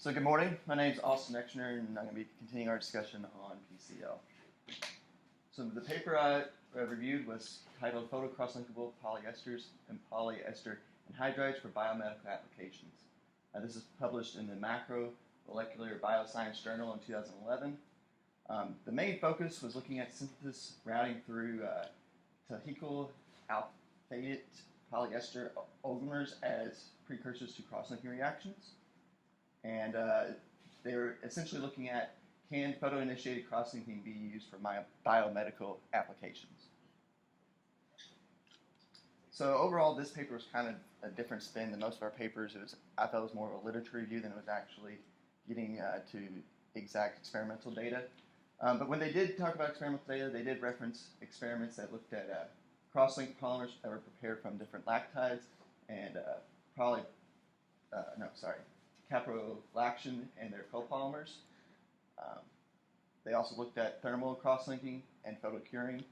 So good morning, my name is Echsner, and I'm going to be continuing our discussion on PCL. So the paper I reviewed was titled Photo Cross-Linkable Polyesters and Polyester Anhydrides for Biomedical Applications. This is published in the Macromolecular Bioscience Journal in 2011. The main focus was looking at synthesis routing through tehicyl alphated polyester oligomers as precursors to cross-linking reactions. And they were essentially looking at, can photo-initiated cross-linking be used for biomedical applications? So overall, this paper was kind of a different spin than most of our papers. I felt it was more of a literature review than it was actually getting to exact experimental data. But when they did talk about experimental data, they did reference experiments that looked at cross-linked polymers that were prepared from different lactides and caprolactin and their copolymers. They also looked at thermal cross-linking and photocuring,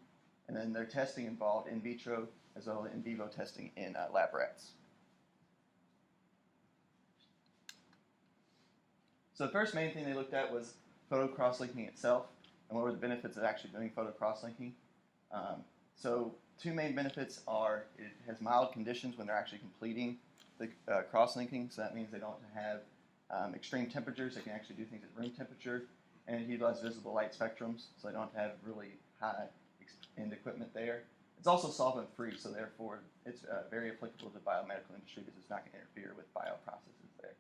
and then their testing involved in vitro as well as in vivo testing in lab rats. So the first main thing they looked at was photo cross-linking itself, and what were the benefits of actually doing photo cross-linking. So two main benefits are it has mild conditions when they're actually completing the cross-linking, so that means they don't have extreme temperatures. They can actually do things at room temperature, and it utilizes visible light spectrums, so they don't have really high-end equipment there. It's also solvent-free, so therefore it's very applicable to the biomedical industry because it's not going to interfere with bioprocesses there.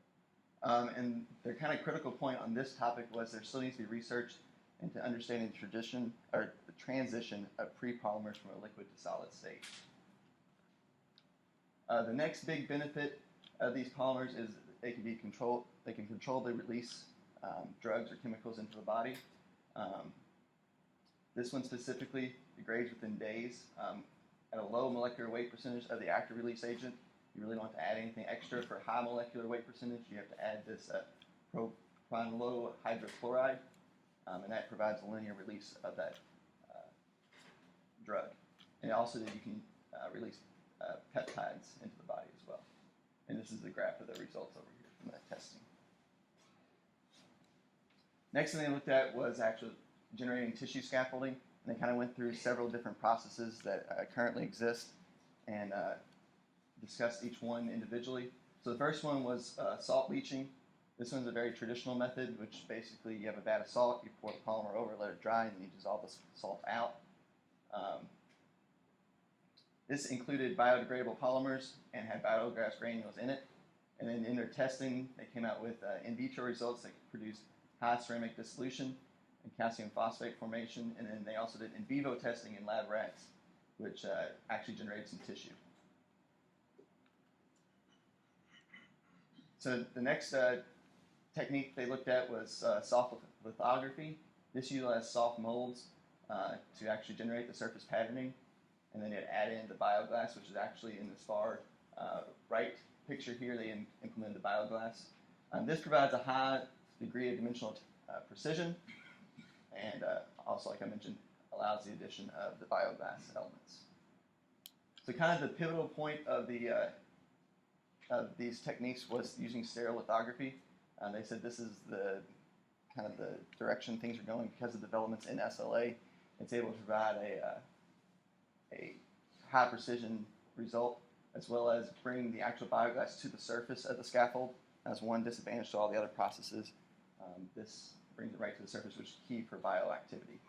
And their kind of critical point on this topic was there still needs to be research into understanding the transition of pre-polymers from a liquid to solid state. The next big benefit of these polymers is they can control the release drugs or chemicals into the body. This one specifically degrades within days at a low molecular weight percentage of the active release agent. You really don't have to add anything extra. For high molecular weight percentage, you have to add this propranolol hydrochloride, and that provides a linear release of that drug. And also that you can release peptides into the body as well. And this is the graph of the results over here from that testing. Next thing they looked at was actually generating tissue scaffolding. And they kind of went through several different processes that currently exist and discussed each one individually. So the first one was salt leaching. This one's a very traditional method, which basically you have a vat of salt, you pour the polymer over, let it dry, and you dissolve the salt out. This included biodegradable polymers and had bioglass granules in it. And then in their testing, they came out with in vitro results that produced high ceramic dissolution and calcium phosphate formation. And then they also did in vivo testing in lab rats, which actually generated some tissue. So the next technique they looked at was soft lithography. This utilized soft molds to actually generate the surface patterning. And then it add in the bioglass, which is actually in this far right picture here. They implemented the bioglass. This provides a high degree of dimensional precision, and also, like I mentioned, allows the addition of the bioglass elements. So kind of the pivotal point of these techniques was using stereolithography. They said this is the kind of the direction things are going because of developments in SLA. It's able to provide a high precision result, as well as bring the actual bioglass to the surface of the scaffold. That's one disadvantage to all the other processes. This brings it right to the surface, which is key for bioactivity.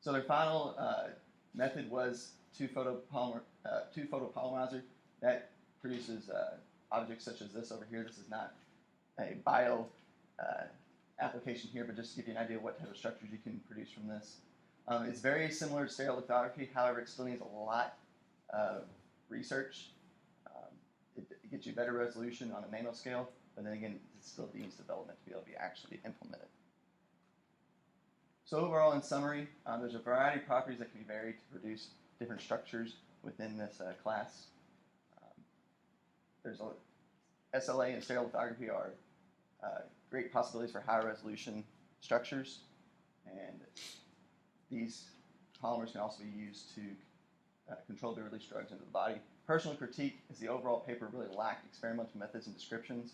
So their final method was two photopolymerizer that produces objects such as this over here. This is not a bio application here, but just to give you an idea of what type of structures you can produce from this. It's very similar to stereolithography, however, it still needs a lot of research. It gets you better resolution on a nanoscale, but then again, it still needs development to be able to be actually implemented. So overall, in summary, there's a variety of properties that can be varied to produce different structures within this class. There's SLA and stereolithography are great possibilities for high resolution structures, and these polymers can also be used to control the release drugs into the body, Personal critique is the overall paper really lacked experimental methods and descriptions.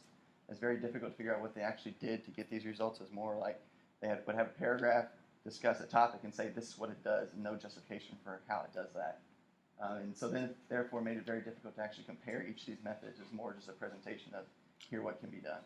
It's very difficult to figure out what they actually did to get these results. It's more like would have a paragraph, discuss a topic, and say this is what it does, and no justification for how it does that. And so then, therefore, made it very difficult to actually compare each of these methods. It's more just a presentation of here what can be done.